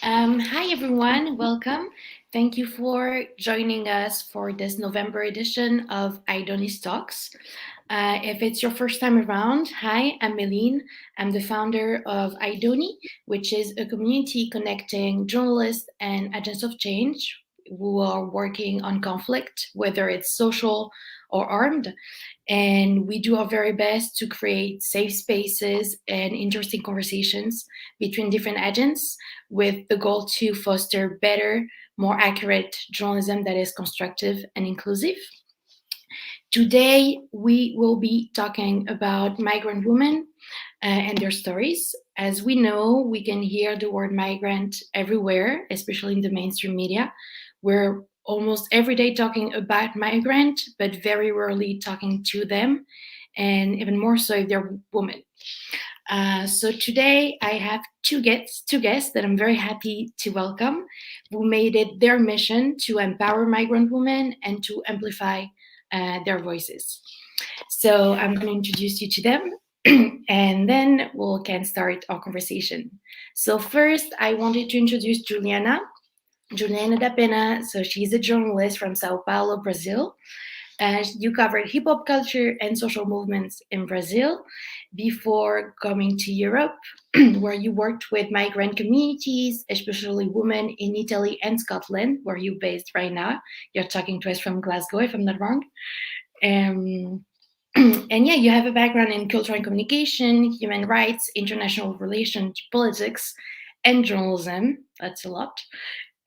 Hi, everyone. Welcome. Thank you for joining us for this November edition of Idoni's Talks. If it's your first time around, hi, I'm Meline. I'm the founder of Idoni, which is a community connecting journalists and agents of change who are working on conflict, whether it's social or armed. And we do our very best to create safe spaces and interesting conversations between different agents with the goal to foster better, more accurate journalism that is constructive and inclusive. Today, we will be talking about migrant women and their stories. As we know, we can hear the word migrant everywhere, especially in the mainstream media. We're almost every day talking about migrant, but very rarely talking to them, and even more so if they're women. So today I have two guests that I'm very happy to welcome, who made it their mission to empower migrant women and to amplify their voices. So I'm going to introduce you to them, and then we can start our conversation. So first, I wanted to introduce Juliana da Penha. So she's a journalist from Sao Paulo, Brazil. You covered hip hop culture and social movements in Brazil before coming to Europe, where you worked with migrant communities, especially women in Italy and Scotland, where you're based right now. You're talking to us from Glasgow, if I'm not wrong. Um, and yeah, you have a background in culture and communication, human rights, international relations, politics, and journalism. That's a lot.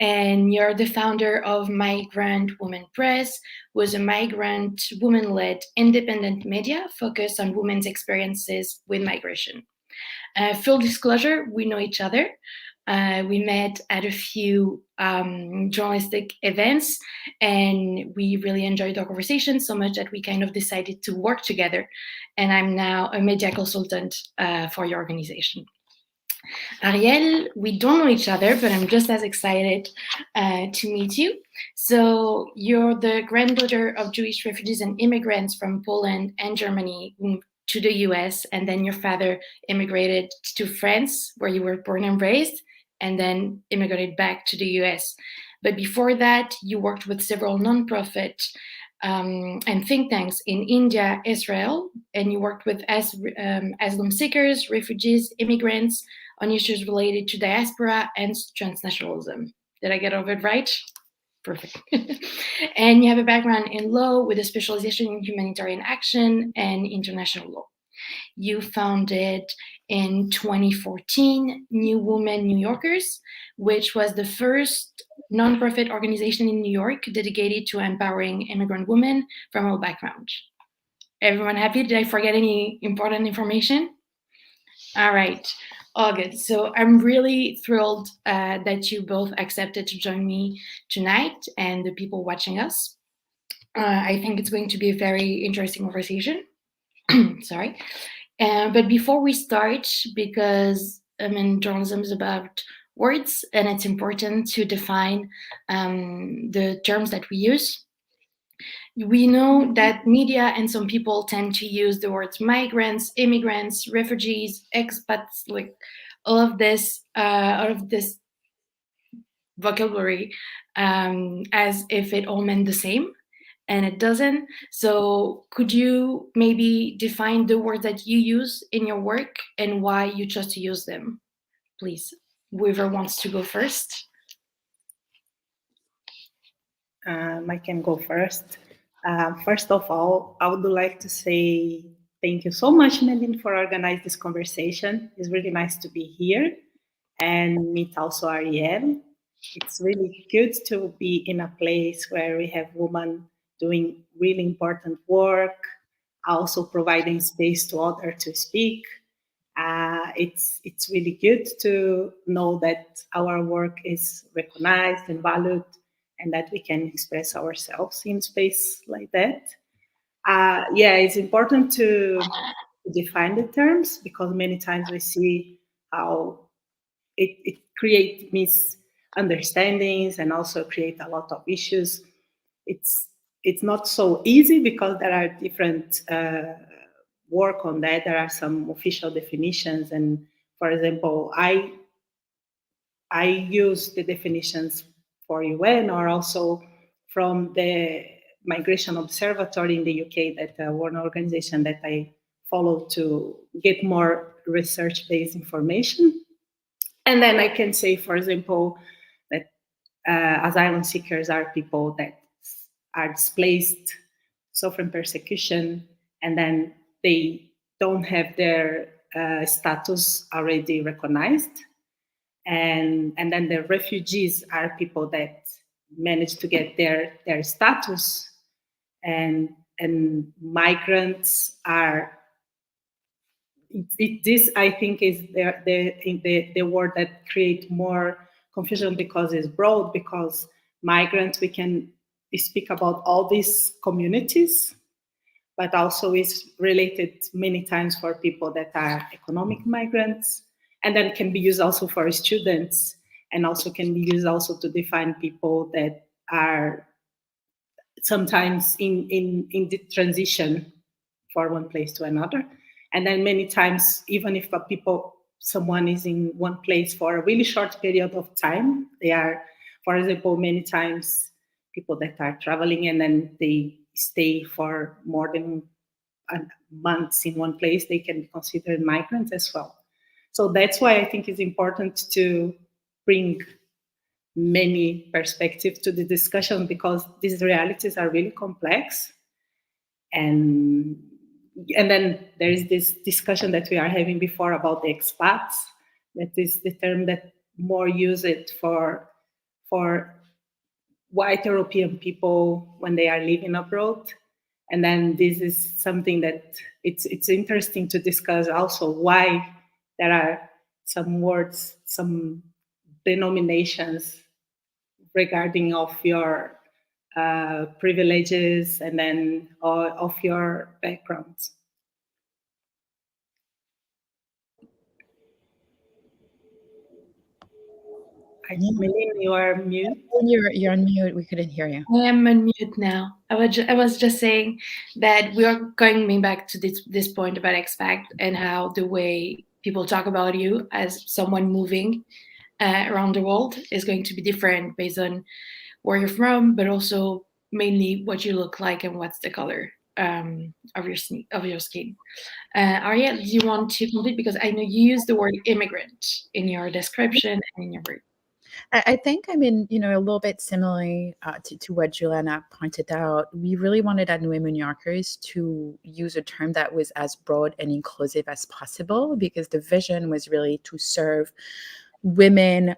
And you're the founder of Migrant Women Press, was a migrant woman-led independent media focused on women's experiences with migration. Full disclosure, we know each other. We met at a few journalistic events, and we really enjoyed our conversation so much that we kind of decided to work together. And I'm now a media consultant for your organization. Arielle, we don't know each other, but I'm just as excited to meet you. So, you're the granddaughter of Jewish refugees and immigrants from Poland and Germany to the US, and then your father immigrated to France, where you were born and raised, and then immigrated back to the US. But before that, you worked with several nonprofit and think tanks in India, Israel, and you worked with asylum seekers, refugees, immigrants on issues related to diaspora and transnationalism. Did I get all of it right? Perfect. And you have a background in law with a specialization in humanitarian action and international law. You founded in 2014 New Women New Yorkers, which was the first nonprofit organization in New York dedicated to empowering immigrant women from all backgrounds. Everyone happy? Did I forget any important information? All right. All good. So I'm really thrilled that you both accepted to join me tonight and the people watching us. I think it's going to be a very interesting conversation. Sorry. But before we start, because journalism is about words and it's important to define the terms that we use. We know that media and some people tend to use the words migrants, immigrants, refugees, expats, like all of this vocabulary as if it all meant the same, and it doesn't. So could you maybe define the words that you use in your work and why you chose to use them, please? Whoever wants to go first. I can go first. First of all, I would like to say thank you so much, Meline, for organizing this conversation. It's really nice to be here and meet also Arielle. It's really good to be in a place where we have women doing really important work, also providing space to others to speak. It's really good to know that our work is recognized and valued and that we can express ourselves in space like that. Yeah, it's important to define the terms because many times we see how it creates misunderstandings and also create a lot of issues. It's not so easy because there are different work on that. There are some official definitions, and for example, I I use the definitions for UN or also from the Migration Observatory in the UK, that one organization that I follow to get more research-based information. And then I can say, for example, that asylum seekers are people that are displaced, suffering persecution, and then they don't have their status already recognized. And then the refugees are people that manage to get their status, and migrants are this, I think, is the word that create more confusion because it's broad. Because migrants, we can speak about all these communities, but also is related many times for people that are economic migrants, and then can be used also for students, and also can be used also to define people that are sometimes in the transition for one place to another. And then many times, even if someone is in one place for a really short period of time, they are, for example, many times people that are traveling and then they stay for more than months in one place, they can be considered migrants as well. So that's why I think it's important to bring many perspectives to the discussion, because these realities are really complex. And then there is this discussion that we are having before about the expats. That is the term that more use it for white European people when they are living abroad. And then this is something that it's interesting to discuss also, why there are some words, some denominations regarding of your privileges and then of your backgrounds. Meline, you are mute. You're on mute. We couldn't hear you. I am on mute now. I was just saying that we are going back to this point about expat and how the way people talk about you as someone moving around the world is going to be different based on where you're from, but also mainly what you look like and what's the color of your skin. Arielle, do you want to complete? Because I know you use the word immigrant in your description and in your word. I think, I mean, a little bit similarly to what Juliana pointed out, we really wanted at Women New Yorkers to use a term that was as broad and inclusive as possible, because the vision was really to serve women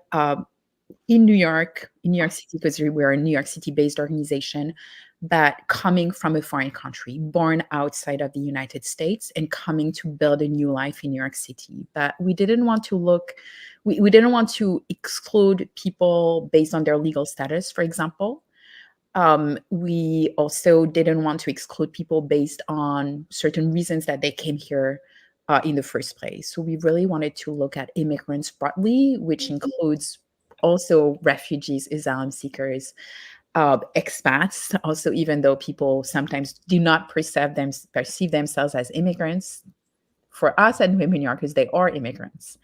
in New York City, because we're a New York City-based organization, but coming from a foreign country, born outside of the United States, and coming to build a new life in New York City. But we didn't want to we didn't want to exclude people based on their legal status, for example. We also didn't want to exclude people based on certain reasons that they came here in the first place. So we really wanted to look at immigrants broadly, which includes also refugees, asylum seekers, expats. Also, even though people sometimes do not perceive themselves as immigrants, for us at Women New Yorkers, they are immigrants.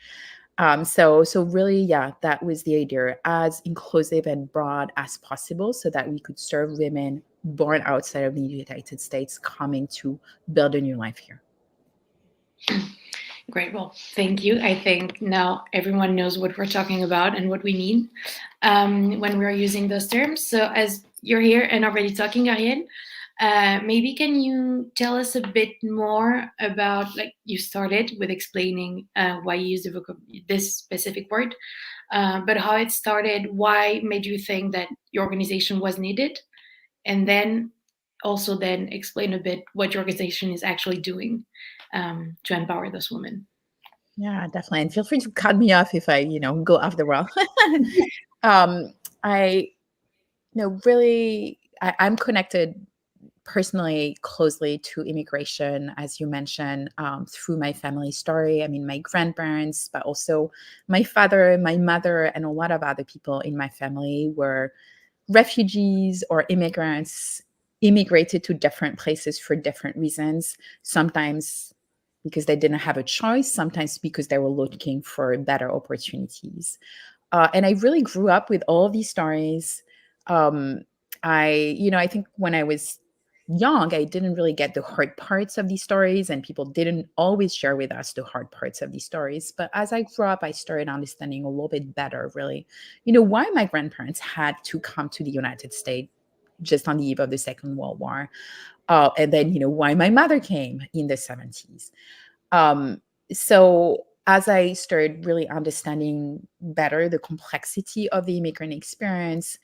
So really, yeah, that was the idea, as inclusive and broad as possible, so that we could serve women born outside of the United States coming to build a new life here. Great. Well, thank you. I think now everyone knows what we're talking about and what we mean when we're using those terms. So as you're here and already talking, Arielle, maybe can you tell us a bit more about, like, you started with explaining why you use this specific word, but how it started, why made you think that your organization was needed, and then also then explain a bit what your organization is actually doing to empower those women. Yeah, definitely. And feel free to cut me off if I, go off the rail. I, really, I'm connected personally closely to immigration, as you mentioned, through my family story. I mean, my grandparents, but also my father, my mother, and a lot of other people in my family were refugees or immigrants, immigrated to different places for different reasons, sometimes because they didn't have a choice, sometimes because they were looking for better opportunities. And I really grew up with all of these stories. I think when I was young, I didn't really get the hard parts of these stories, and people didn't always share with us the hard parts of these stories. But as I grew up, I started understanding a little bit better, really, why my grandparents had to come to the United States just on the eve of the Second World War. And then, why my mother came in the 70s. So as I started really understanding better the complexity of the immigrant experience,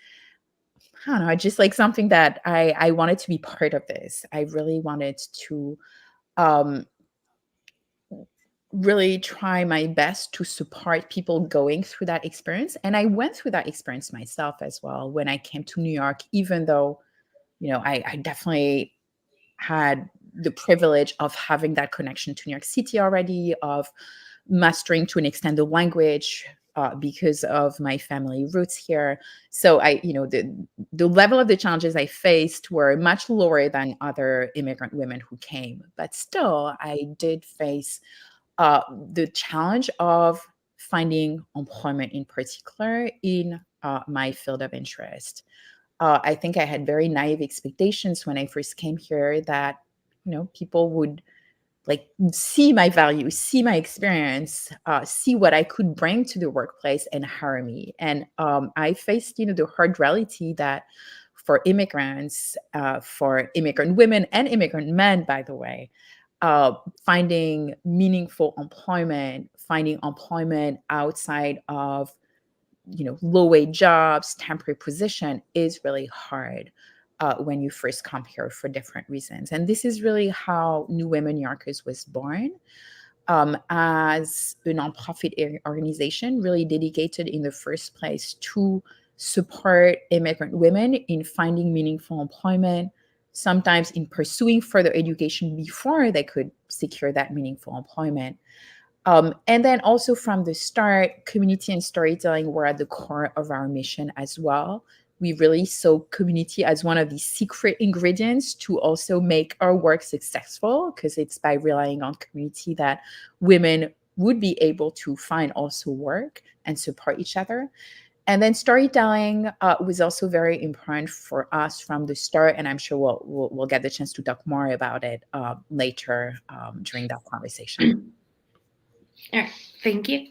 I don't know, just like something that I wanted to be part of this. I really wanted to um, really try my best to support people going through that experience. And I went through that experience myself as well when I came to New York, even though, I definitely had the privilege of having that connection to New York City already, of mastering to an extent the language because of my family roots here. So the level of the challenges I faced were much lower than other immigrant women who came, but still I did face the challenge of finding employment, in particular in my field of interest. I think I had very naive expectations when I first came here that, people would like see my value, see my experience, see what I could bring to the workplace and hire me. And I faced, the hard reality that for immigrants, for immigrant women and immigrant men, by the way, finding meaningful employment, finding employment outside of low wage jobs, temporary position is really hard when you first come here for different reasons. And this is really how New Women New Yorkers was born, as a nonprofit organization really dedicated in the first place to support immigrant women in finding meaningful employment, sometimes in pursuing further education before they could secure that meaningful employment. And then also from the start, community and storytelling were at the core of our mission as well. We really saw community as one of the secret ingredients to also make our work successful, because it's by relying on community that women would be able to find also work and support each other. And then storytelling was also very important for us from the start, and I'm sure we'll get the chance to talk more about it later during that conversation. All right, thank you.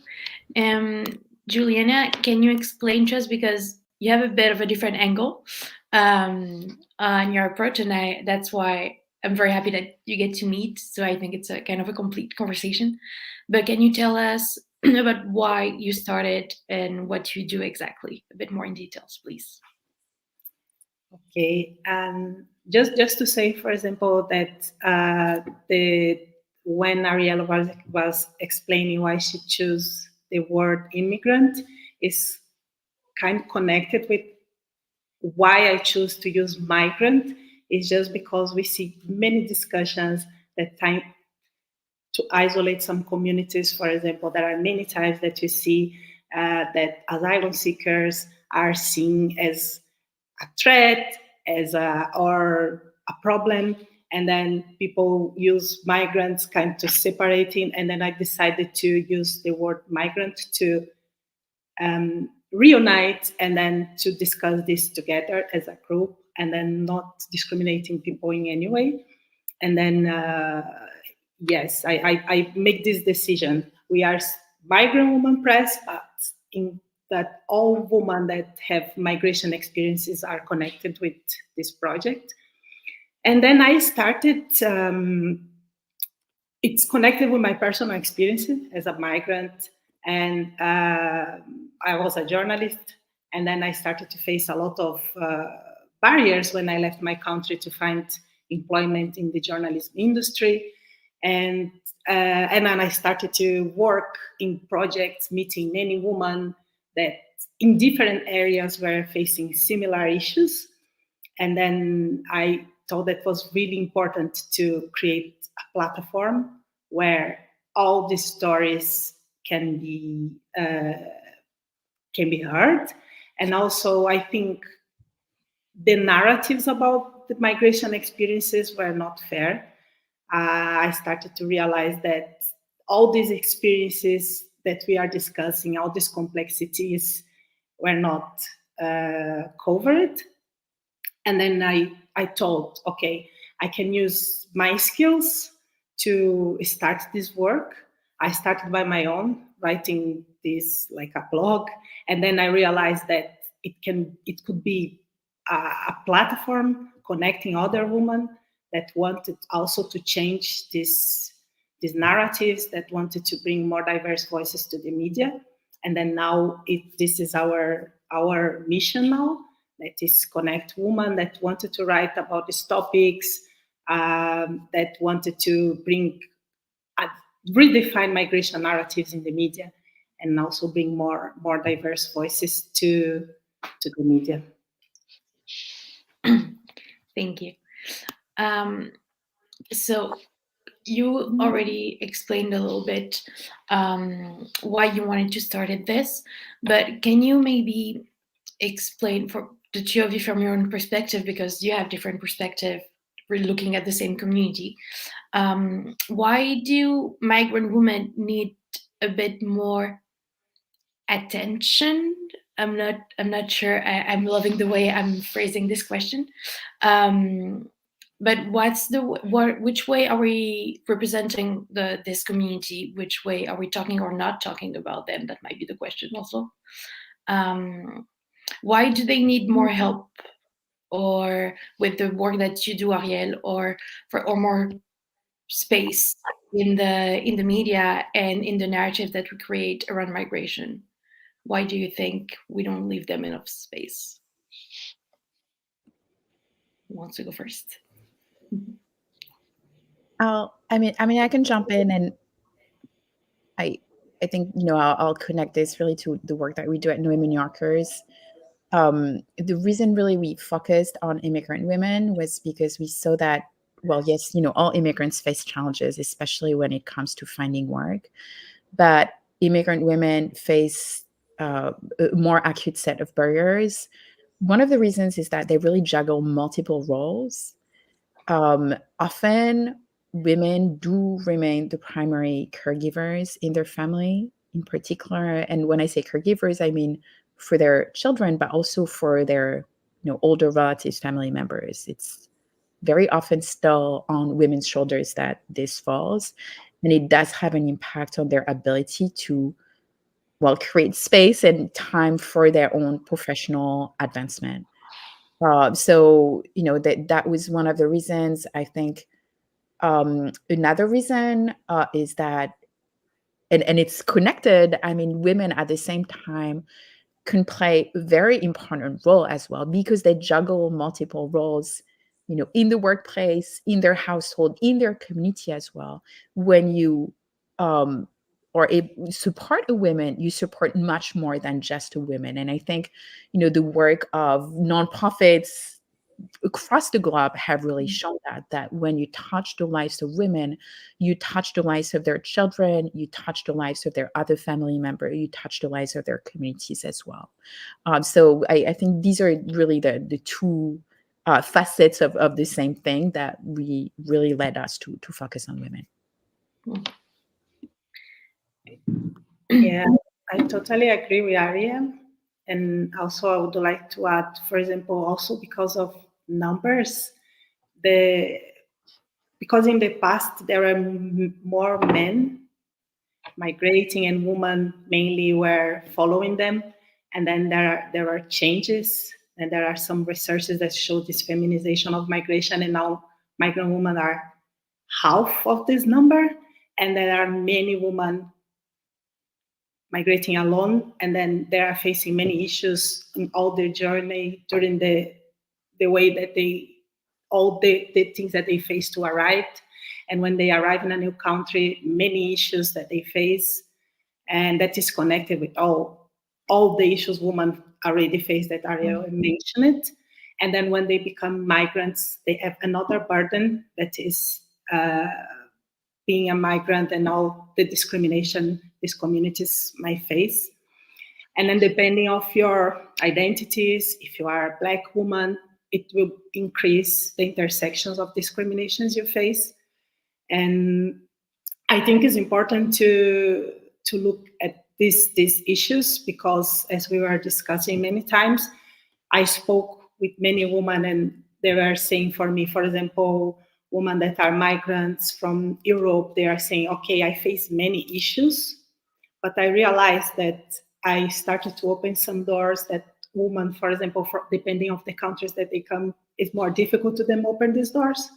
Juliana, can you explain to us, because you have a bit of a different angle on your approach, and that's why I'm very happy that you get to meet. So I think it's a kind of a complete conversation. But can you tell us about why you started and what you do exactly, a bit more in details, please? Okay, just to say, for example, that the when Arielle was explaining why she chose the word immigrant is kind of connected with why I choose to use migrant. Is just because we see many discussions that time to isolate some communities. For example, there are many times that you see that asylum seekers are seen as a threat, as or a problem, and then people use migrants kind of to separating. And then I decided to use the word migrant to reunite and then to discuss this together as a group, and then not discriminating people in any way. And then yes, I make this decision. We are Migrant Women Press, but in that all women that have migration experiences are connected with this project. And then I started, it's connected with my personal experiences as a migrant. And I was a journalist. And then I started to face a lot of barriers when I left my country to find employment in the journalism industry. And then I started to work in projects, meeting many women that in different areas were facing similar issues. And then I thought that was really important to create a platform where all these stories can be heard. And also, I think the narratives about the migration experiences were not fair. I started to realize that all these experiences that we are discussing, all these complexities, were not covered. And then I thought, okay, I can use my skills to start this work. I started by my own, writing this like a blog, and then I realized that it could be a platform connecting other women that wanted also to change these narratives, that wanted to bring more diverse voices to the media. And then now this is our mission now, that is connect women that wanted to write about these topics, that wanted to bring redefine migration narratives in the media, and also bring more diverse voices to the media. Thank you. So you already explained a little bit why you wanted to start this, but can you maybe explain for the two of you from your own perspective, because you have different perspective, we're looking at the same community. Why do migrant women need a bit more attention? I'm not sure. I'm loving the way I'm phrasing this question. But which way are we representing this community? Which way are we talking or not talking about them? That might be the question also. Why do they need more help, or with the work that you do, Arielle, or more space in the media and in the narrative that we create around migration? Why do you think we don't leave them enough space? Who wants to go first? I can jump in, and I think I'll connect this really to the work that we do at Women New Yorkers. The reason really we focused on immigrant women was because we saw that, well, yes, all immigrants face challenges, especially when it comes to finding work, but immigrant women face a more acute set of barriers. One of the reasons is that they really juggle multiple roles. Often women do remain the primary caregivers in their family in particular. And when I say caregivers, I mean for their children, but also for their older relatives, family members. It's very often still on women's shoulders that this falls. And it does have an impact on their ability to, well, create space and time for their own professional advancement. So that was one of the reasons. I think another reason is that, and it's connected. I mean, women at the same time can play a very important role as well, because they juggle multiple roles, in the workplace, in their household, in their community as well. When you or support a woman, you support much more than just a woman. And I think, the work of nonprofits across the globe have really shown that when you touch the lives of women, you touch the lives of their children, you touch the lives of their other family member, you touch the lives of their communities as well. So I think these are really the two facets of the same thing that really led us to focus on women. Yeah, I totally agree with Arielle. And also I would like to add, for example, also because of numbers, because in the past there are more men migrating and women mainly were following them. And then there are changes, and there are some researches that show this feminization of migration, and now migrant women are half of this number, and there are many women migrating alone, and then they are facing many issues in all their journey during the way that all the things that they face to arrive. And when they arrive in a new country, many issues that they face, and that is connected with all the issues women already face that Arielle mentioned. And then when they become migrants, they have another burden that is being a migrant and all the discrimination these communities might face. And then depending of your identities, if you are a Black woman, it will increase the intersections of discriminations you face. And I think it's important to look at these issues, because as we were discussing many times, I spoke with many women, and they were saying for me, for example, women that are migrants from Europe, they are saying, okay, I face many issues, but I realized that I started to open some doors that women, for example, depending on the countries that they come, it's more difficult to them open these doors.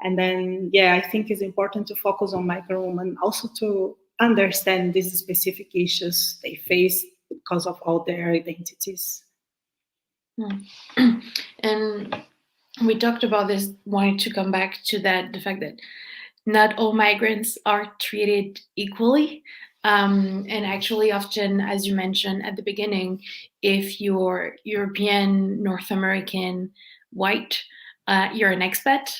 And then, yeah, I think it's important to focus on migrant women, also to understand these specific issues they face because of all their identities. And we talked about this, wanting to come back to that, the fact that not all migrants are treated equally. And actually, often, as you mentioned at the beginning, if you're European, North American, white, you're an expat,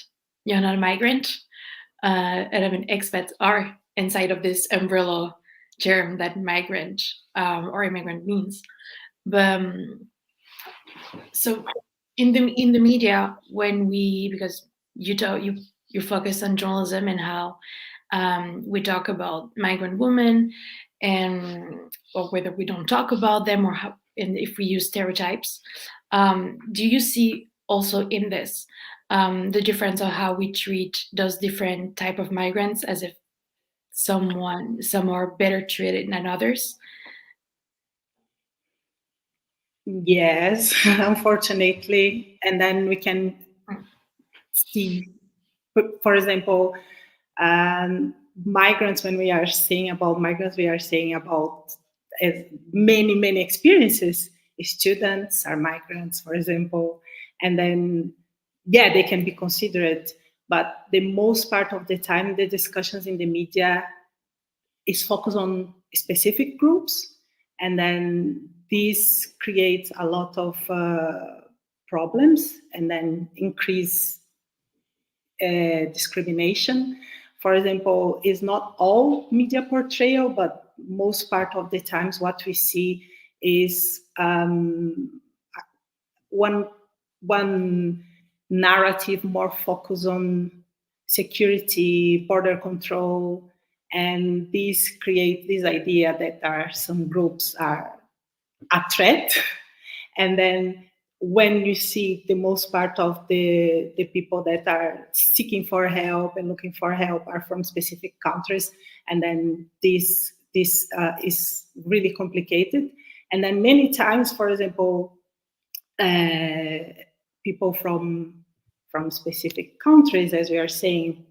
you're not a migrant. And I mean, expats are inside of this umbrella term that migrant or immigrant means. But so in the media, when because you focus on journalism and how we talk about migrant women, and or whether we don't talk about them, or how, and if we use stereotypes, do you see also in this the difference of how we treat those different type of migrants, as if some are better treated than others? Yes, unfortunately. And then we can see, for example, migrants, when we are saying about migrants, we are saying about many, many experiences. Students are migrants, for example. And then, yeah, they can be considered. But the most part of the time, the discussions in the media is focused on specific groups. And then this creates a lot of problems, and then increase discrimination. For example, is not all media portrayal, but most part of the times what we see is one narrative more focused on security, border control, and these create this idea that some groups are a threat. And then when you see the most part of the people that are seeking for help and looking for help are from specific countries, and then this is really complicated. And then many times, for example, people from specific countries, as we are saying,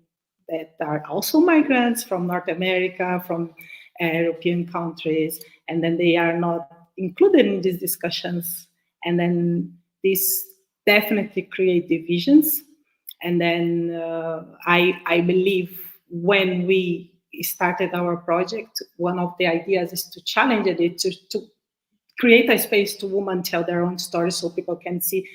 that are also migrants from North America, from European countries, and then they are not included in these discussions. And then this definitely create divisions. And then I believe when we started our project, one of the ideas is to challenge it, to create a space to women tell their own stories, so people can see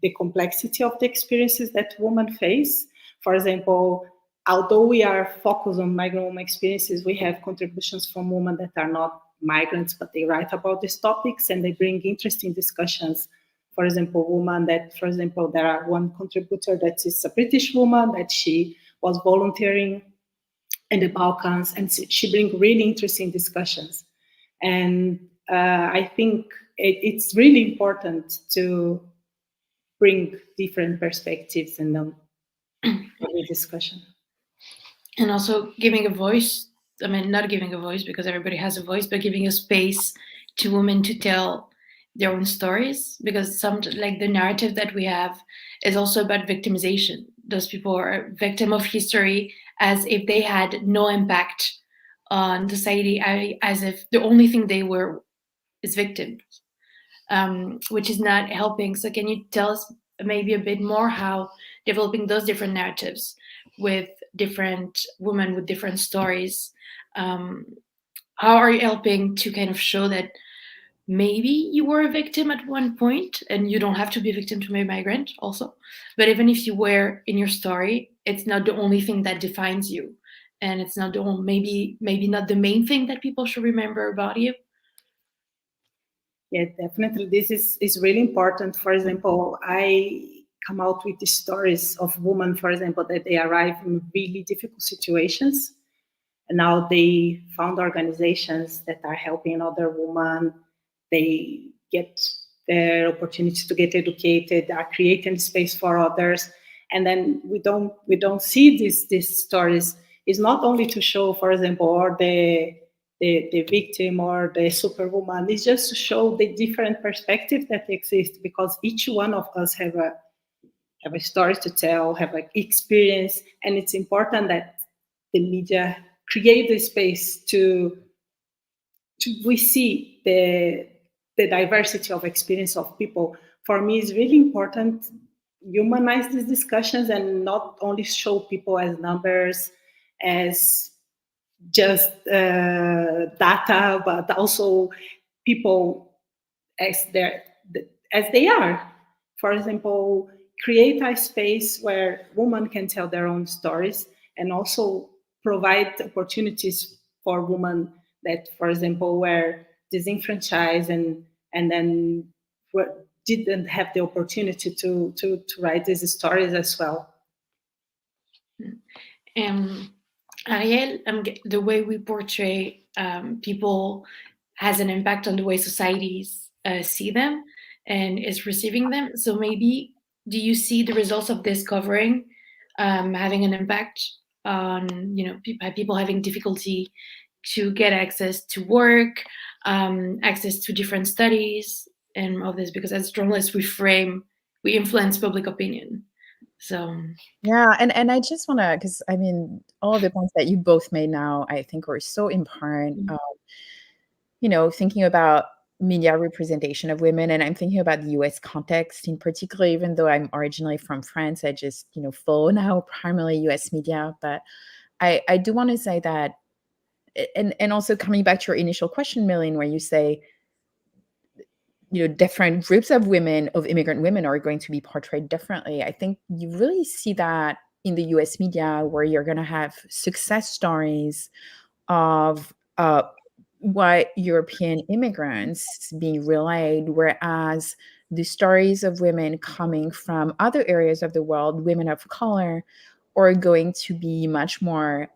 the complexity of the experiences that women face. For example, although we are focused on migrant women experiences, we have contributions from women that are not migrants, but they write about these topics and they bring interesting discussions. For example, there are one contributor that is a British woman, that she was volunteering in the Balkans, and she brings really interesting discussions. And I think it's really important to bring different perspectives in the discussion. And also giving a voice, I mean, not giving a voice because everybody has a voice, but giving a space to women to tell their own stories, because like the narrative that we have is also about victimization. Those people are victim of history, as if they had no impact on society, as if the only thing they were is victims, which is not helping. So can you tell us maybe a bit more how developing those different narratives with different women with different stories, how are you helping to kind of show that maybe you were a victim at one point, and you don't have to be a victim to be a migrant also, but even if you were in your story, it's not the only thing that defines you, and it's not the only, maybe not the main thing that people should remember about you? Yeah, definitely. This is really important. For example, I come out with the stories of women, for example, that they arrive in really difficult situations. And now they found organizations that are helping other women. They get their opportunity to get educated, are creating space for others. And then we don't see these stories. It's not only to show, for example, or the victim or the superwoman. It's just to show the different perspective that exists, because each one of us have a story to tell, have an experience, and it's important that the media create the space to we see the diversity of experience of people. For me, it's really important humanize these discussions and not only show people as numbers, as just data, but also people as as they are. For example, create a space where women can tell their own stories, and also provide opportunities for women that, for example, were disenfranchised and then didn't have the opportunity to write these stories as well. Arielle, the way we portray people has an impact on the way societies see them and is receiving them. So maybe, do you see the results of this covering having an impact on, people having difficulty to get access to work, access to different studies, and all this? Because as journalists, we influence public opinion. So yeah, and I just want to, because I mean, all of the points that you both made now, I think are so important. Thinking about media representation of women, and I'm thinking about the US context in particular, even though I'm originally from France, I just, follow now primarily US media. But I do want to say that, and also coming back to your initial question, Milene, where you say, different groups of women, of immigrant women, are going to be portrayed differently. I think you really see that in the US media, where you're going to have success stories of white European immigrants being relayed, whereas the stories of women coming from other areas of the world, women of color, are going to be much more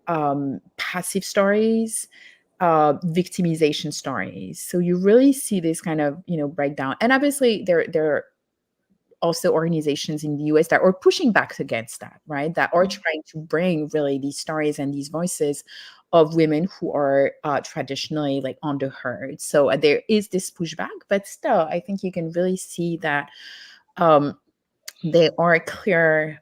passive stories, victimization stories. So you really see this kind of, breakdown. And obviously there are also organizations in the US that are pushing back against that, right? That are trying to bring really these stories and these voices of women who are traditionally like underheard. So there is this pushback, but still, I think you can really see that there are clear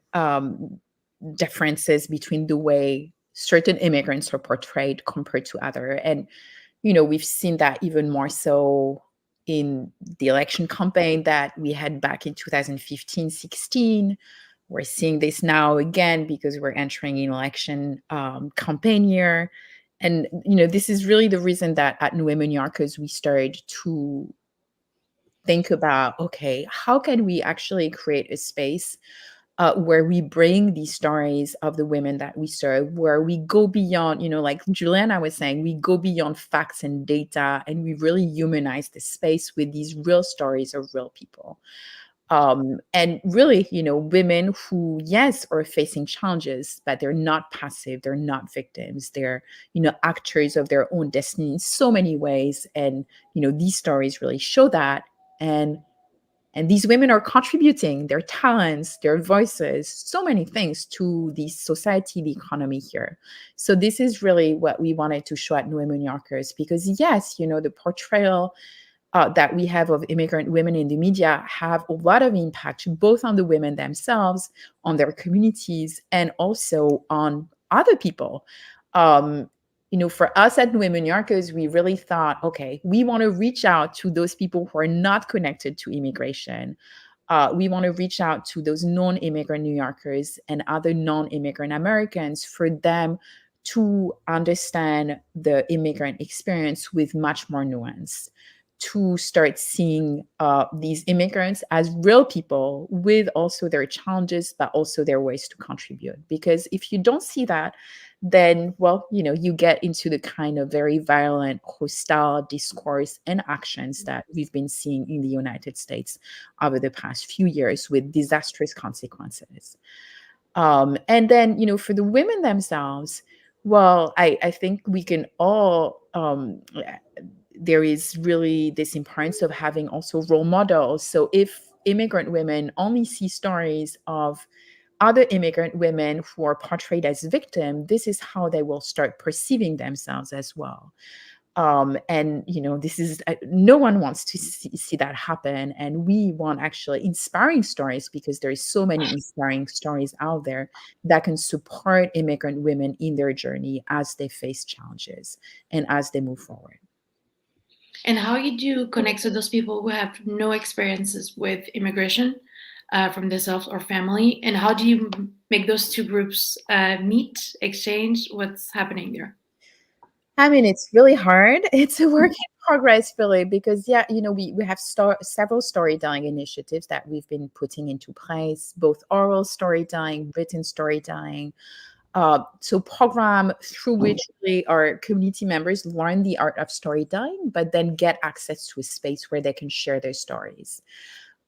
differences between the way certain immigrants are portrayed compared to other. And we've seen that even more so in the election campaign that we had back in 2015-16. We're seeing this now again because we're entering an election campaign year. And, this is really the reason that at New Women Yorkers, we started to think about, okay, how can we actually create a space where we bring these stories of the women that we serve, where we go beyond, like Juliana was saying, we go beyond facts and data, and we really humanize the space with these real stories of real people. And really, women who, yes, are facing challenges, but they're not passive, they're not victims, they're, actors of their own destiny in so many ways. And, these stories really show that. And these women are contributing their talents, their voices, so many things to the society, the economy here. So this is really what we wanted to show at New Women Yorkers, because yes, the portrayal that we have of immigrant women in the media have a lot of impact, both on the women themselves, on their communities, and also on other people. For us at Women Yorkers, we really thought, okay, we want to reach out to those people who are not connected to immigration. We want to reach out to those non-immigrant New Yorkers and other non-immigrant Americans, for them to understand the immigrant experience with much more nuance, to start seeing these immigrants as real people with also their challenges, but also their ways to contribute. Because if you don't see that, then, well, you get into the kind of very violent, hostile discourse and actions that we've been seeing in the United States over the past few years, with disastrous consequences. And then, for the women themselves, Well, I think we can all there is really this importance of having also role models. So if immigrant women only see stories of other immigrant women who are portrayed as victims, this is how they will start perceiving themselves as well. And this is no one wants to see that happen, and we want actually inspiring stories, because there is so many inspiring stories out there that can support immigrant women in their journey as they face challenges and as they move forward. And how you do connect to those people who have no experiences with immigration from themselves or family, and how do you make those two groups meet, exchange? What's happening there? I mean, it's really hard. It's a work in progress, really, because yeah, we have several storytelling initiatives that we've been putting into place, both oral storytelling, written storytelling. So program through which our community members learn the art of storytelling, but then get access to a space where they can share their stories.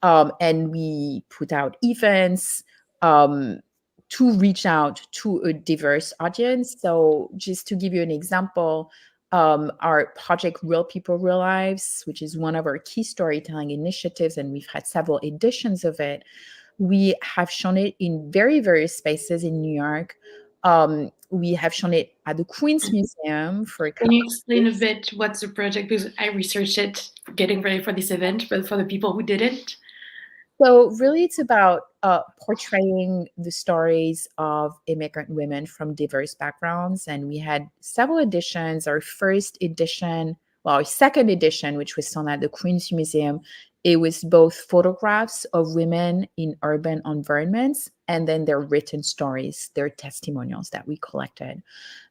And we put out events um, to reach out to a diverse audience. So, just to give you an example, our project Real People, Real Lives, which is one of our key storytelling initiatives, and we've had several editions of it. We have shown it in very various spaces in New York. We have shown it at the Queen's Museum for a Can couple you of explain a years. bit what's the project? Because I researched it getting ready for this event, but for the people who didn't. So really, it's about portraying the stories of immigrant women from diverse backgrounds, and we had several editions. Our first edition, well, our second edition, which was done at the Queen's Museum, it was both photographs of women in urban environments and then their written stories, their testimonials that we collected.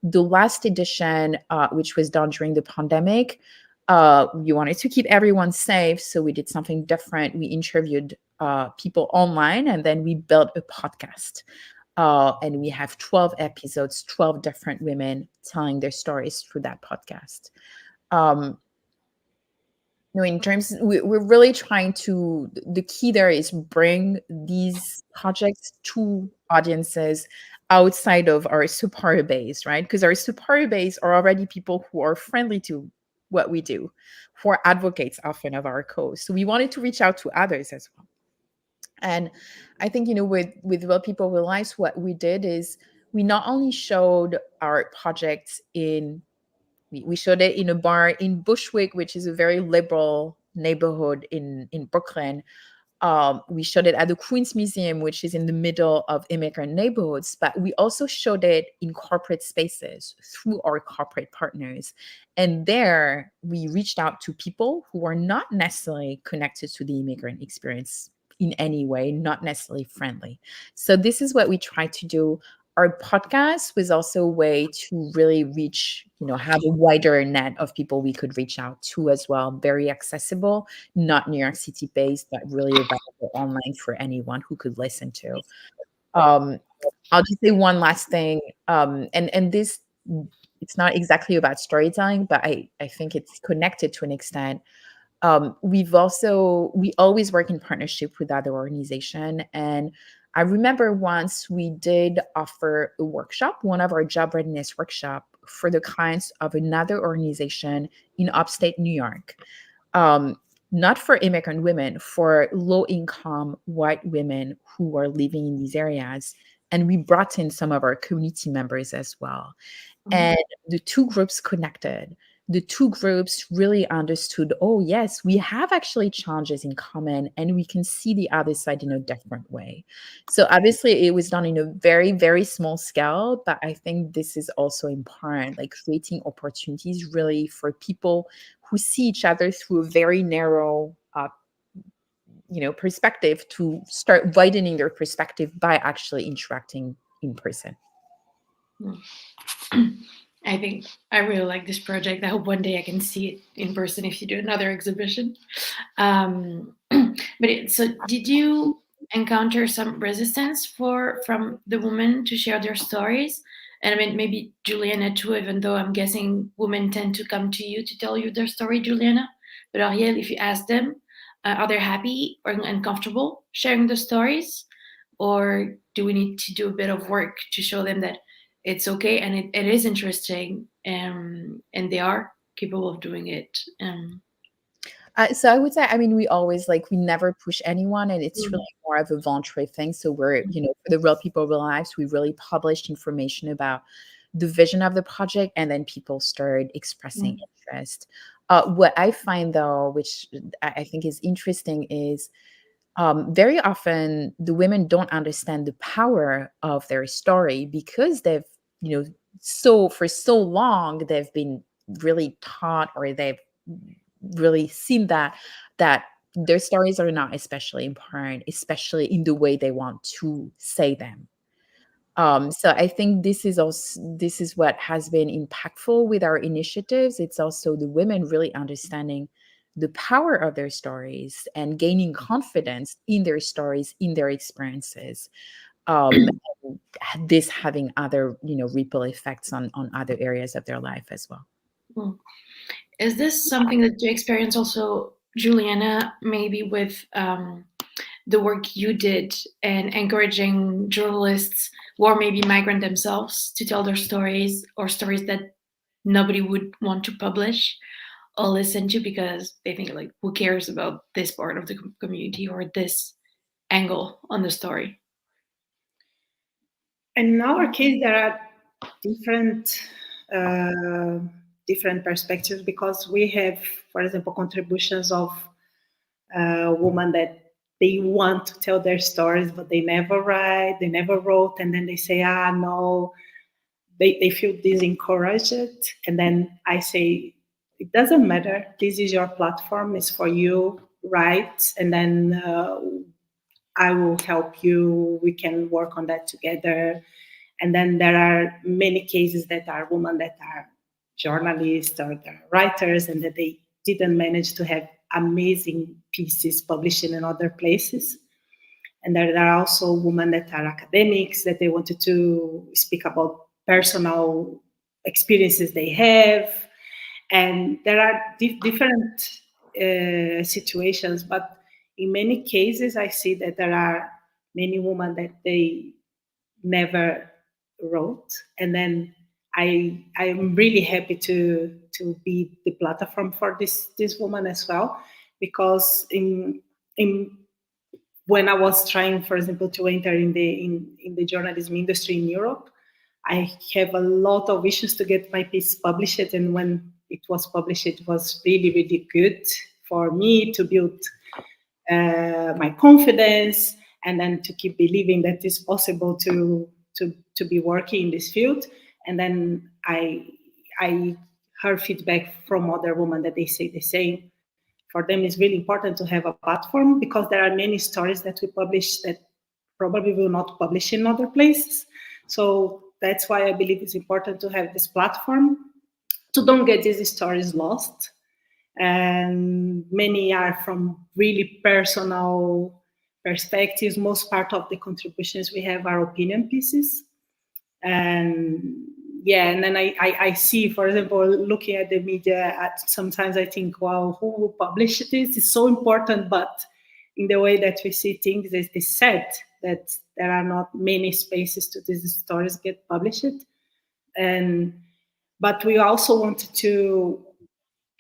The last edition, which was done during the pandemic, we wanted to keep everyone safe, so we did something different. We interviewed people online, and then we built a podcast. And we have 12 episodes, 12 different women telling their stories through that podcast. Um, in terms, we're really trying to, the key there is bring these projects to audiences outside of our supporter base, right? Because our supporter base are already people who are friendly to what we do, who are advocates often of our cause. So we wanted to reach out to others as well. And I think, with What People Realize, what we did is we not only showed our projects we showed it in a bar in Bushwick, which is a very liberal neighborhood in Brooklyn. We showed it at the Queen's Museum, which is in the middle of immigrant neighborhoods, but we also showed it in corporate spaces through our corporate partners. And there we reached out to people who are not necessarily connected to the immigrant experience in any way, not necessarily friendly. So this is what we try to do. Our podcast was also a way to really reach, have a wider net of people we could reach out to as well. Very accessible, not New York City based, but really available online for anyone who could listen to. Um, I'll just say one last thing. And this, it's not exactly about storytelling, but I think it's connected to an extent. We always work in partnership with other organization. And I remember once we did offer a workshop, one of our job readiness workshop for the clients of another organization in upstate New York. Um, not for immigrant women, for low income white women who are living in these areas. And we brought in some of our community members as well. And the two groups connected. The two groups really understood, oh, yes, we have actually challenges in common and we can see the other side in a different way. So obviously it was done in a very, very small scale, but I think this is also important, like creating opportunities really for people who see each other through a very narrow perspective, to start widening their perspective by actually interacting in person. I think I really like this project. I hope one day I can see it in person if you do another exhibition. So did you encounter some resistance from the women to share their stories? And I mean, maybe Juliana too, even though I'm guessing women tend to come to you to tell you their story, Juliana. But Arielle, if you ask them, are they happy or uncomfortable sharing the stories? Or do we need to do a bit of work to show them that it's okay, and it is interesting, and they are capable of doing it. So I would say, I mean, we always like, we never push anyone, and it's Mm, really more of a voluntary thing. So we're, for the real people, real lives, we really published information about the vision of the project, and then people started expressing mm, interest. What I find though, which I think is interesting, is very often the women don't understand the power of their story because they've, you know, so for so long they've been really taught, or they've really seen that their stories are not especially important, especially in the way they want to say them. So I think this is what has been impactful with our initiatives. It's also the women really understanding the power of their stories and gaining confidence in their stories, in their experiences. And this having other, ripple effects on other areas of their life as well. mm. Is this something that you experience also, Juliana, maybe with the work you did and encouraging journalists who are maybe migrant themselves to tell their stories, or stories that nobody would want to publish or listen to because they think, like, who cares about this part of the community or this angle on the story? In our case, there are different uh, different perspectives because we have, for example, contributions of women that they want to tell their stories, but they never write, they never wrote, and then they say, no, they feel disencouraged. And then I say, it doesn't matter. This is your platform. It's for you. Write, and then I will help you. We can work on that together. And then there are many cases that are women that are journalists or they're writers, and that they didn't manage to have amazing pieces published in other places. And there are also women that are academics that they wanted to speak about personal experiences they have. And there are different situations, but in many cases, I see that there are many women that they never wrote, and then I am really happy to be the platform for this woman as well, because in when I was trying, for example, to enter in the journalism industry in Europe, I have a lot of issues to get my piece published, and when it was published, it was really really good for me to build my confidence, and then to keep believing that it's possible to be working in this field. And then I heard feedback from other women that they say the same. For them, it's really important to have a platform because there are many stories that we publish that probably will not publish in other places. So that's why I believe it's important to have this platform to don't get these stories lost. And many are from really personal perspectives. Most part of the contributions we have are opinion pieces. And yeah, and then I see, for example, looking at the media, sometimes I think, wow, who will publish this? It's so important, but in the way that we see things, it's sad that there are not many spaces to these stories get published. And but we also want to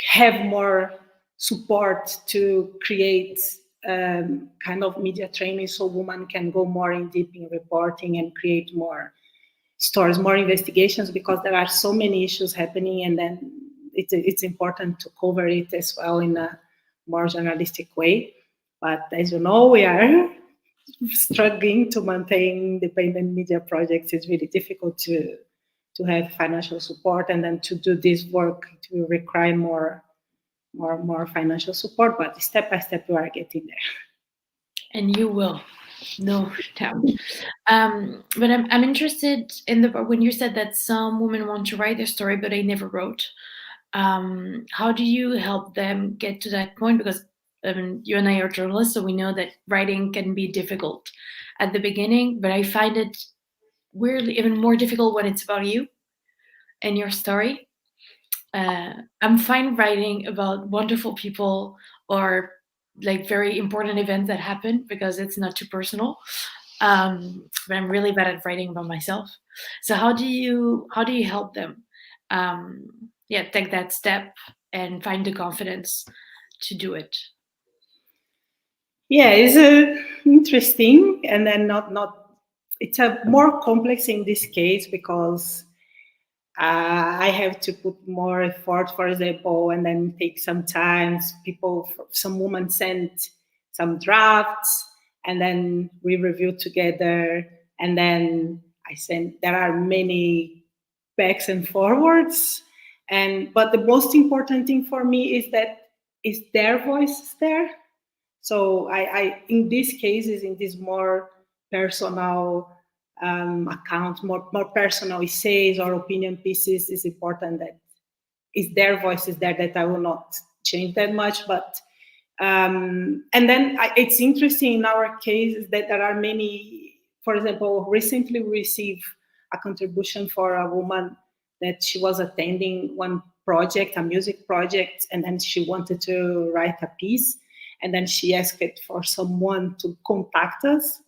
have more support to create kind of media training so women can go more in deep in reporting and create more stories, more investigations, because there are so many issues happening, and then it's important to cover it as well in a more journalistic way. But as you know, we are struggling to maintain independent media projects. It's really difficult to have financial support, and then to do this work to require more financial support. But step by step, we are getting there. And you will, no doubt. But I'm interested in the when you said that some women want to write their story, but they never wrote. How do you help them get to that point? Because I mean, you and I are journalists, so we know that writing can be difficult at the beginning. But I find it weirdly even more difficult when it's about you and your story. I'm fine writing about wonderful people or like very important events that happen because it's not too personal. but I'm really bad at writing about myself. So how do you help them? Yeah, take that step and find the confidence to do it. Yeah, it's interesting, and then not. It's a more complex in this case because I have to put more effort, for example, and then take some time. Some women send some drafts, and then we review together, and then I send. There are many backs and forwards, and but the most important thing for me is that is their voices there. So I in these cases, in these more personal accounts, more personal essays or opinion pieces, it's important that it's their voices there that I will not change that much. But and then it's interesting in our case is that there are many. For example, recently we received a contribution for a woman that she was attending one project, a music project, and then she wanted to write a piece, and then she asked for someone to contact us,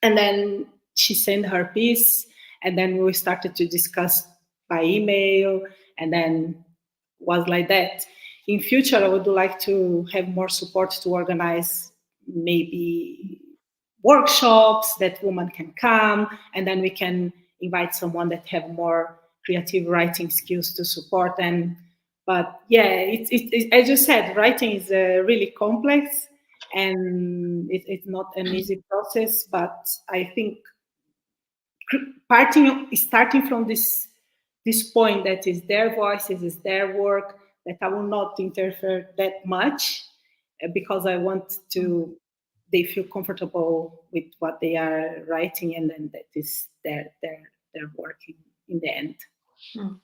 and then she sent her piece, and then we started to discuss by email, and then was like that. In future, I would like to have more support to organize maybe workshops that women can come, and then we can invite someone that have more creative writing skills to support them. But yeah, as you said, writing is really complex, and it's not an easy process. But I think starting from this point that is their voices, is their work, that I will not interfere that much because I want to they feel comfortable with what they are writing, and then that is their work in the end. Mm.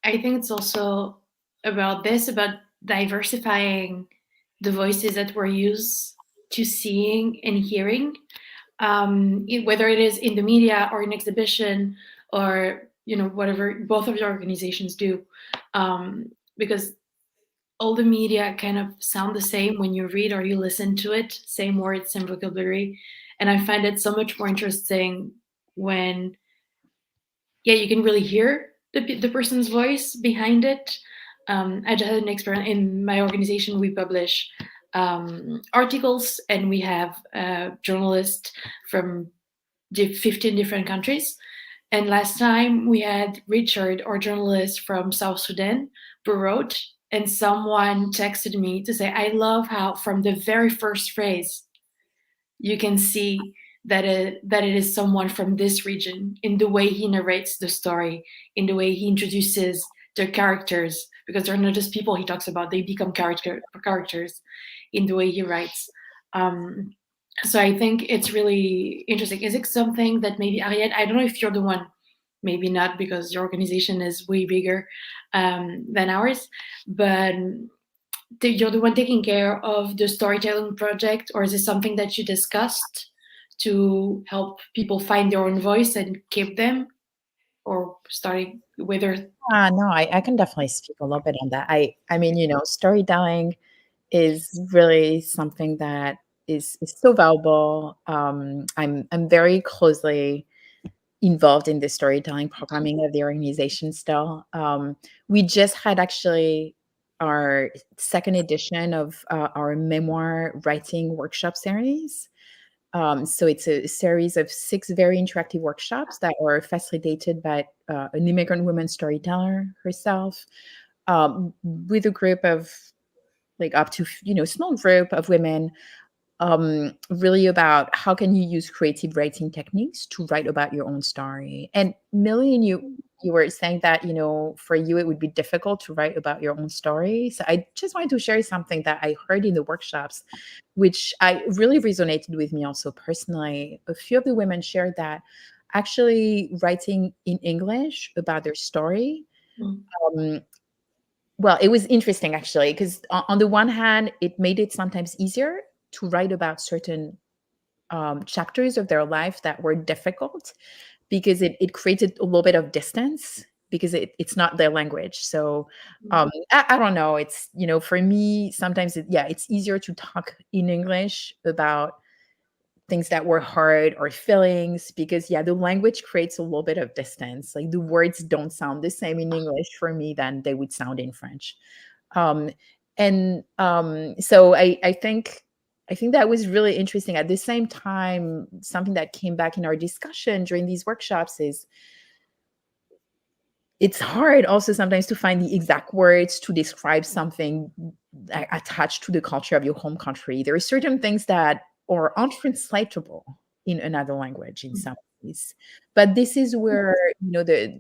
I think it's also about diversifying the voices that we're used to seeing and hearing, whether it is in the media or in exhibition or whatever both of the organizations do, because all the media kind of sound the same when you read or you listen to it, same words, same vocabulary, and I find it so much more interesting when you can really hear the person's voice behind it. I just had an experience in my organization. We publish articles, and we have journalists from 15 different countries. And last time we had Richard, our journalist from South Sudan, who wrote, and someone texted me to say, I love how from the very first phrase you can see that it is someone from this region in the way he narrates the story, in the way he introduces their characters, because they're not just people he talks about; they become characters in the way he writes. Um, so I think it's really interesting. Is it something that maybe Arielle? I don't know if you're the one. Maybe not because your organization is way bigger than ours, but you're the one taking care of the storytelling project, or is it something that you discussed to help people find their own voice and keep them, or starting whether No, I can definitely speak a little bit on that. I mean, storytelling is really something that is so valuable. I'm very closely involved in the storytelling programming of the organization still. We just had actually our second edition of our memoir writing workshop series. So it's a series of 6 very interactive workshops that were facilitated by an immigrant woman storyteller herself, with a group of like up to small group of women, really about how can you use creative writing techniques to write about your own story. And Million, you were saying that for you it would be difficult to write about your own story. So I just wanted to share something that I heard in the workshops, which I really resonated with me also personally. A few of the women shared that actually writing in English about their story, mm, um, well, it was interesting actually, because on the one hand, it made it sometimes easier to write about certain chapters of their life that were difficult, because it created a little bit of distance because it's not their language. So I don't know. It's, for me, sometimes it's easier to talk in English about things that were hard or feelings, because yeah, the language creates a little bit of distance. Like the words don't sound the same in English for me than they would sound in French. Um, so I think that was really interesting. At the same time, something that came back in our discussion during these workshops is it's hard also sometimes to find the exact words to describe something attached to the culture of your home country. There are certain things that are untranslatable in another language in some ways. But this is where,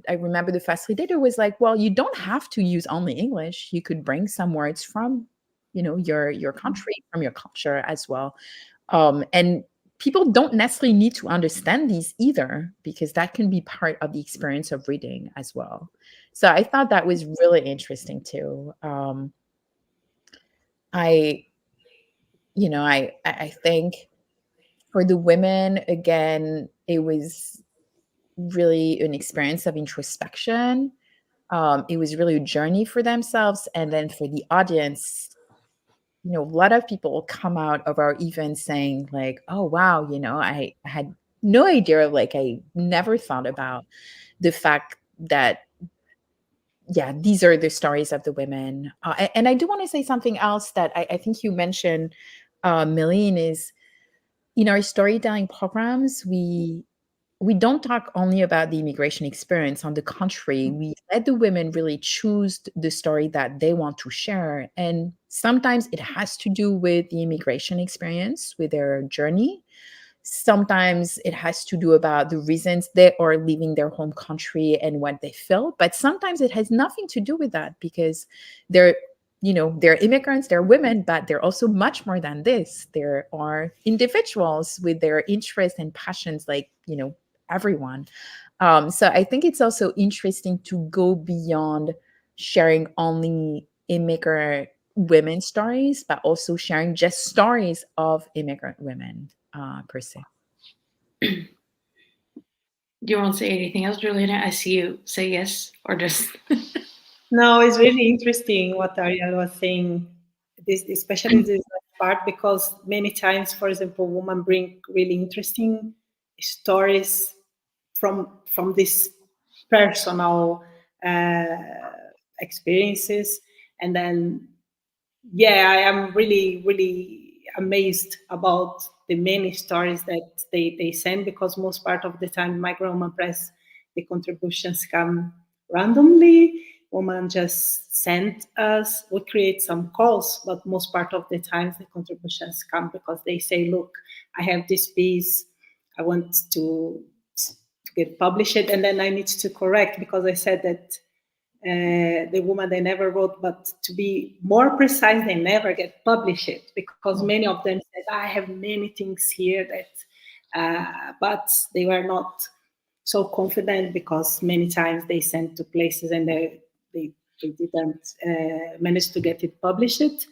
I remember the facilitator was like, well, you don't have to use only English. You could bring some words from, your country, from your culture as well. And people don't necessarily need to understand these either, because that can be part of the experience of reading as well. So I thought that was really interesting too. I, I think for the women, again, it was really an experience of introspection. It was really a journey for themselves. And then for the audience, a lot of people come out of our event saying like, oh, wow, I had no idea, like I never thought about the fact that, yeah, these are the stories of the women. And I do want to say something else that I think you mentioned, Milene, is in our storytelling programs, we don't talk only about the immigration experience. On the contrary, we let the women really choose the story that they want to share. And sometimes it has to do with the immigration experience, with their journey. Sometimes it has to do about the reasons they are leaving their home country and what they feel. But sometimes it has nothing to do with that, because they're they're immigrants, they're women, but they're also much more than this. There are individuals with their interests and passions, like, everyone. So I think it's also interesting to go beyond sharing only immigrant women stories, but also sharing just stories of immigrant women, per se. Do you want to say anything else, Juliana? I see you say yes or just. No, it's really interesting what Arielle was saying. This, especially this part, because many times, for example, women bring really interesting stories from this personal experiences, and then yeah, I am really really amazed about the many stories that they send, because most part of the time Migrant Women Press, the contributions come randomly. Women just send us, we create some calls, but most part of the times the contributions come because they say, look, I have this piece, I want to get published, and then I need to correct, because I said that the woman they never wrote, but to be more precise, they never get published, because many of them said, I have many things here that, but they were not so confident, because many times they sent to places and they didn't manage to get it published.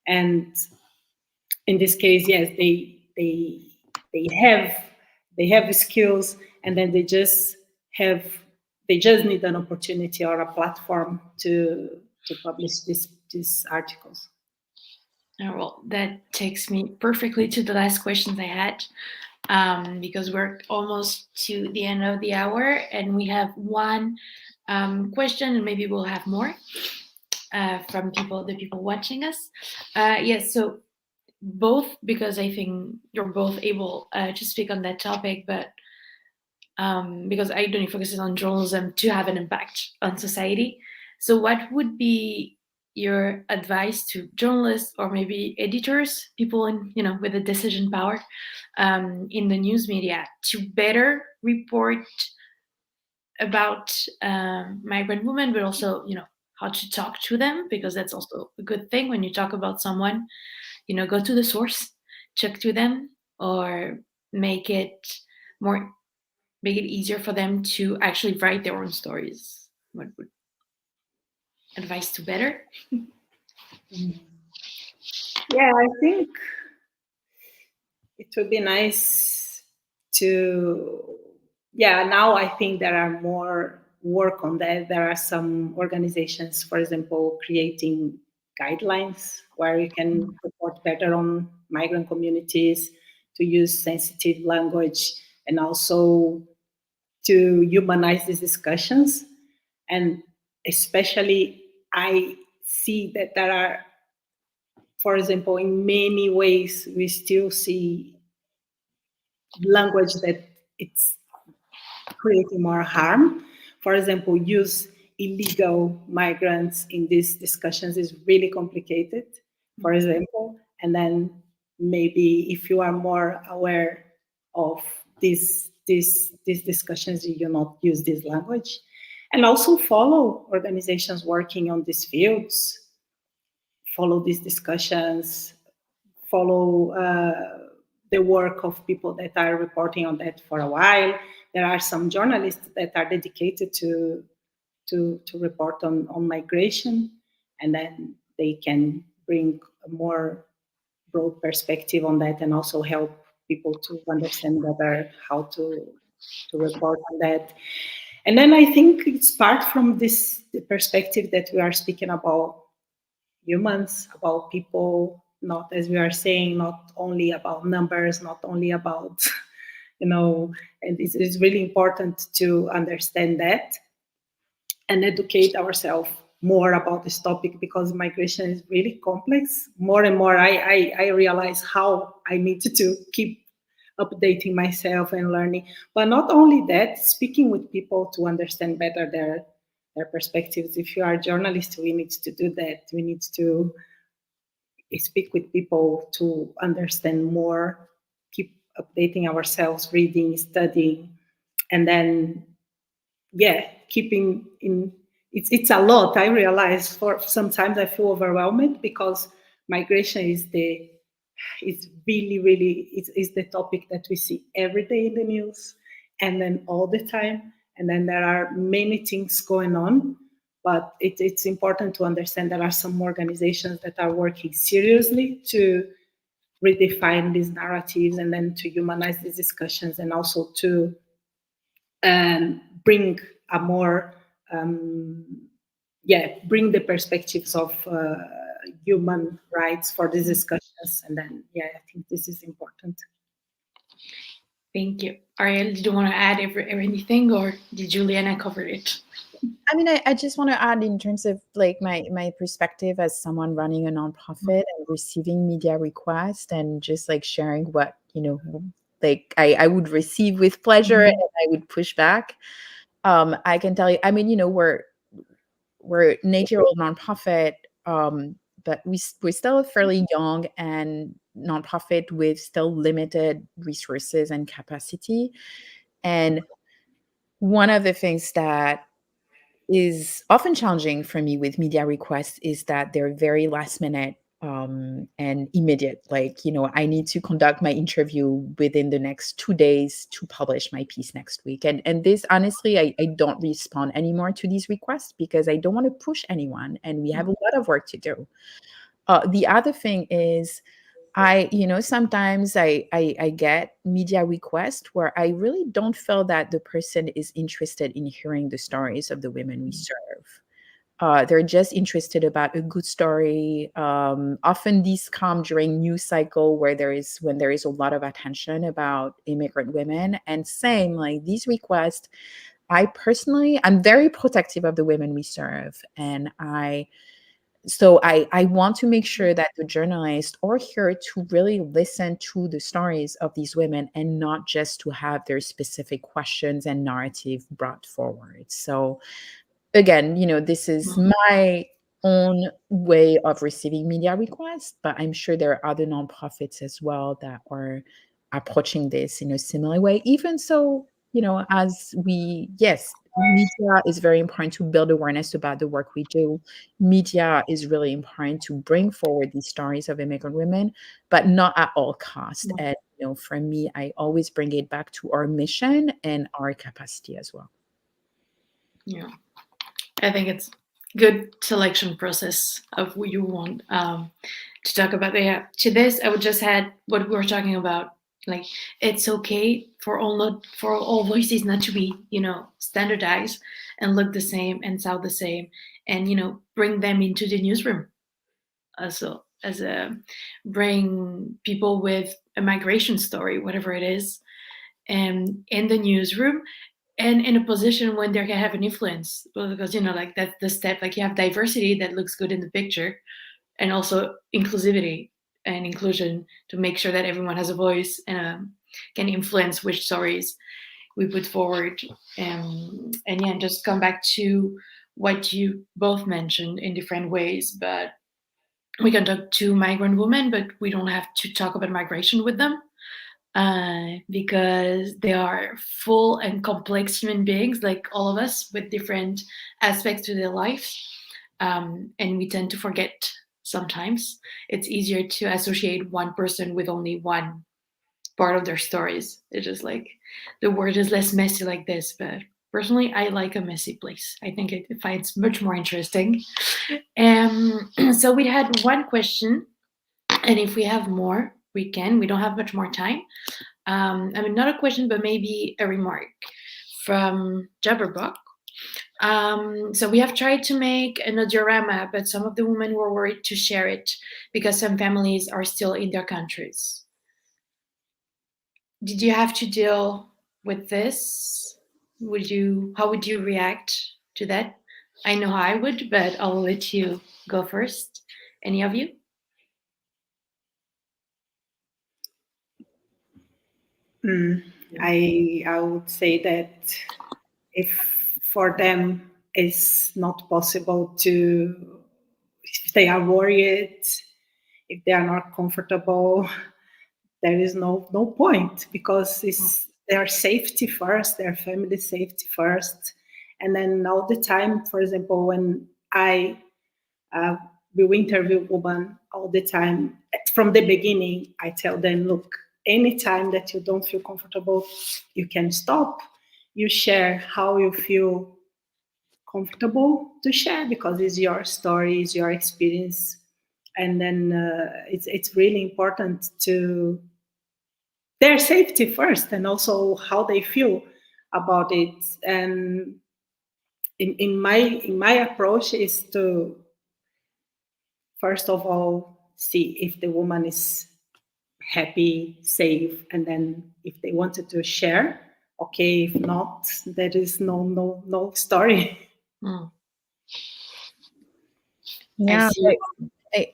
And in this case, yes, they have skills, and then they just need an opportunity or a platform to publish these articles. Oh, well, that takes me perfectly to the last questions I had, because we're almost to the end of the hour, and we have one question, and maybe we'll have more from the people watching us. Yes, so both, because I think you're both able to speak on that topic, but because I don't focus on journalism to have an impact on society. So, what would be your advice to journalists or maybe editors, people in with a decision power in the news media, to better report about migrant women, but also how to talk to them, because that's also a good thing when you talk about someone. Go to the source, check to them, or make it more make it easier for them to actually write their own stories. What would advice to better? Yeah, I think it would be nice to, yeah, now I think there are more work on that. There are some organizations, for example, creating guidelines where you can report better on migrant communities, use sensitive language and also to humanize these discussions. And especially, I see that there are, for example, in many ways, we still see language that it's creating more harm. For example, use illegal migrants in these discussions is really complicated, for example. And then maybe if you are more aware of these discussions, you not use this language. And also follow organizations working on these fields, follow these discussions, follow the work of people that are reporting on that for a while. There are some journalists that are dedicated to report on migration, and then they can bring a more broad perspective on that, and also help people to understand better how to report on that. And then I think it's part from this the perspective that we are speaking about humans, about people, not, as we are saying, not only about numbers, not only about, and it's really important to understand that and educate ourselves more about this topic, because migration is really complex. More and more, I realize how I need to keep updating myself and learning. But not only that, speaking with people to understand better their perspectives. If you are a journalist, we need to do that. We need to speak with people to understand more, keep updating ourselves, reading, studying, and then, keeping in. It's a lot. I realize for sometimes I feel overwhelmed because migration is the topic that we see every day in the news, and then all the time, and then there are many things going on. But it's important to understand there are some organizations that are working seriously to redefine these narratives, and then to humanize these discussions, and also to bring a more bring the perspectives of human rights for these discussions. And then I think this is important. Thank you. Arielle, did you want to add anything, or did Juliana cover it? I mean, I just want to add, in terms of like my perspective as someone running a nonprofit and receiving media requests, and just like sharing what, like I would receive with pleasure, and I would push back. I can tell you, I mean, we're an 8-year-old nonprofit, but we're still a fairly young and nonprofit with still limited resources and capacity. And one of the things that is often challenging for me with media requests is that they're very last minute and immediate. Like, I need to conduct my interview within the next 2 days to publish my piece next week. And this, honestly, I don't respond anymore to these requests because I don't want to push anyone, and we have a lot of work to do. The other thing is, sometimes I get media requests where I really don't feel that the person is interested in hearing the stories of the women we serve. They're just interested about a good story. Often these come during news cycle when there is a lot of attention about immigrant women. And same, like these requests, I'm very protective of the women we serve. And So I want to make sure that the journalists are here to really listen to the stories of these women, and not just to have their specific questions and narrative brought forward. So again, this is my own way of receiving media requests, but I'm sure there are other nonprofits as well that are approaching this in a similar way. Even so, yes, media is very important to build awareness about the work we do. Media is really important to bring forward these stories of immigrant women, but not at all cost. And, for me, I always bring it back to our mission and our capacity as well. Yeah, I think it's good selection process of who you want to talk about. Yeah, to this, I would just add what we were talking about. Like, it's okay for all voices not to be, standardized and look the same and sound the same, and bring them into the newsroom. Also, bring people with a migration story, whatever it is, in the newsroom, and in a position when they can have an influence. Well, because like that's the step. Like you have diversity that looks good in the picture, and also inclusivity and inclusion to make sure that everyone has a voice and can influence which stories we put forward. And yeah, just come back to what you both mentioned in different ways, but we can talk to migrant women, but we don't have to talk about migration with them, because they are full and complex human beings like all of us with different aspects to their life. And we tend to forget sometimes. It's easier to associate one person with only one part of their stories. It's just like the word is less messy like this, but personally, I like a messy place. I think it finds much more interesting. So we had one question, and if we have more, we can. We don't have much more time. I mean, not a question, but maybe a remark from Jabberbuck. So we have tried to make an audiorama, but some of the women were worried to share it because some families are still in their countries. Did you have to deal with this? How would you react to that? I know how I would, but I'll let you go first. Any of you? I would say that if for them it's not possible to, if they are worried, if they are not comfortable, there is no point, because it's their safety first, their family safety first. And then all the time, for example, when I will interview women all the time, from the beginning, I tell them, look, anytime that you don't feel comfortable, you can stop. You share how you feel comfortable to share, because it's your story, it's your experience. And then it's really important to their safety first, and also how they feel about it. And in my approach is to first of all see if the woman is happy, safe, and then if they wanted to share, okay. If not, there is no story. Yeah,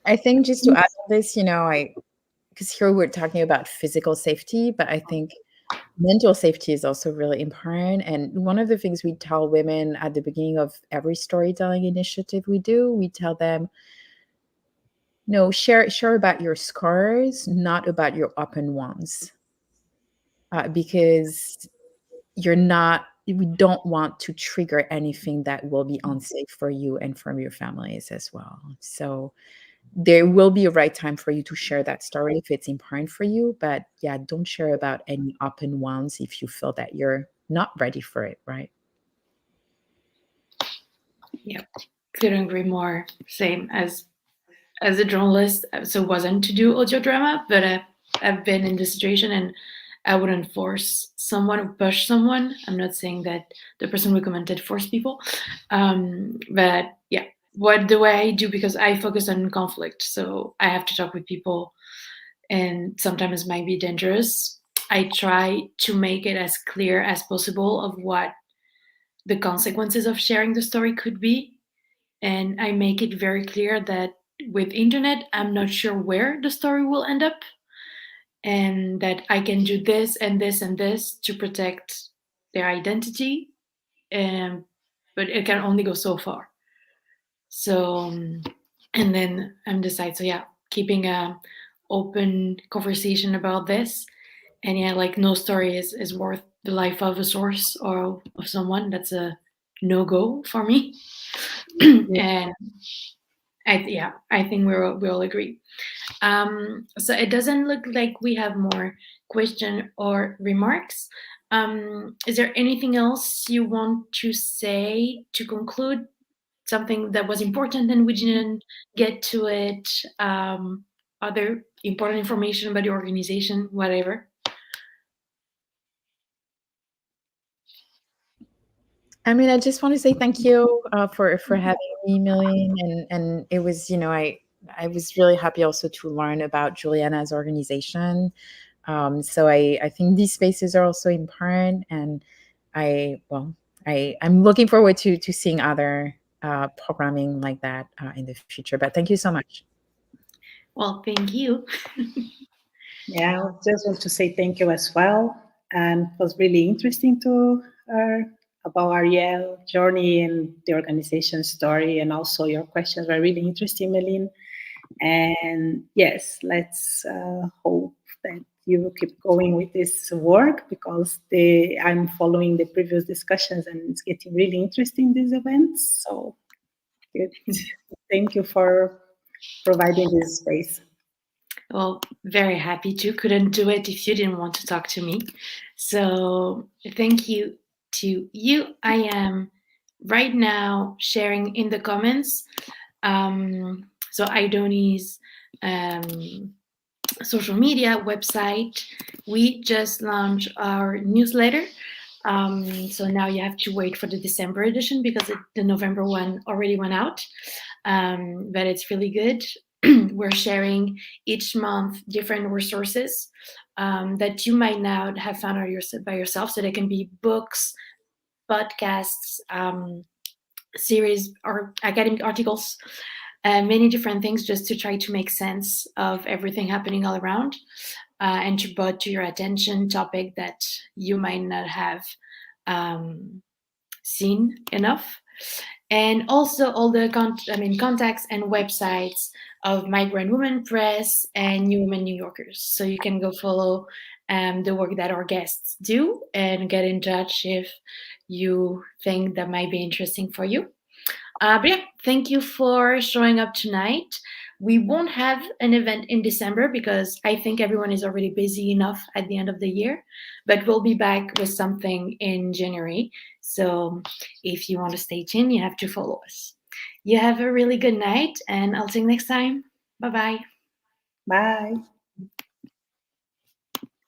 I think just to add on this, because here we're talking about physical safety, but I think mental safety is also really important. And one of the things we tell women at the beginning of every storytelling initiative we do, we tell them, no, share about your scars, not about your open wounds, because we don't want to trigger anything that will be unsafe for you and from your families as well. So there will be a right time for you to share that story if it's important for you, but yeah, don't share about any open wounds if you feel that you're not ready for it, right? Yeah, couldn't agree more. Same as a journalist, so wasn't to do audio drama, but I've been in this situation, and I wouldn't force someone or push someone. I'm not saying that the person who commented forced people, but yeah, what the way I do, because I focus on conflict, so I have to talk with people, and sometimes it might be dangerous. I try to make it as clear as possible of what the consequences of sharing the story could be, and I make it very clear that with internet, I'm not sure where the story will end up, and that I can do this and this and this to protect their identity, and but it can only go so far. So, and then I'm decide. So yeah, keeping a open conversation about this, and yeah, like no story is worth the life of a source or of someone. That's a no go for me. And I think we all agree. So it doesn't look like we have more question or remarks. Is there anything else you want to say to conclude? Something that was important and we didn't get to it? Other important information about the organization, whatever. I mean, I just want to say thank you for having me, Millie, and it was, I was really happy also to learn about Juliana's organization. So I think these spaces are also important, and I well I'm looking forward to seeing other programming like that in the future. But thank you so much. Well, thank you. Yeah, I just want to say thank you as well. And it was really interesting to about Arielle journey and the organization story, and also your questions were really interesting, Meline. And yes, let's hope that you will keep going with this work, because I'm following the previous discussions and it's getting really interesting, these events. So good. Thank you for providing this space. Well, very happy to. Couldn't do it if you didn't want to talk to me. So thank you to you. I am right now sharing in the comments. So Idoni's social media website. We just launched our newsletter. So now you have to wait for the December edition because the November one already went out. But it's really good. We're sharing each month different resources that you might not have found out by yourself. So they can be books, podcasts, series, or academic articles, many different things, just to try to make sense of everything happening all around, and to brought to your attention topic that you might not have seen enough. And also all the contacts and websites of Migrant Women Press and New Women New Yorkers. So you can go follow the work that our guests do and get in touch if you think that might be interesting for you. But yeah, thank you for showing up tonight. We won't have an event in December because I think everyone is already busy enough at the end of the year. But we'll be back with something in January. So if you want to stay tuned, you have to follow us. You have a really good night, and I'll see you next time. Bye bye. Bye.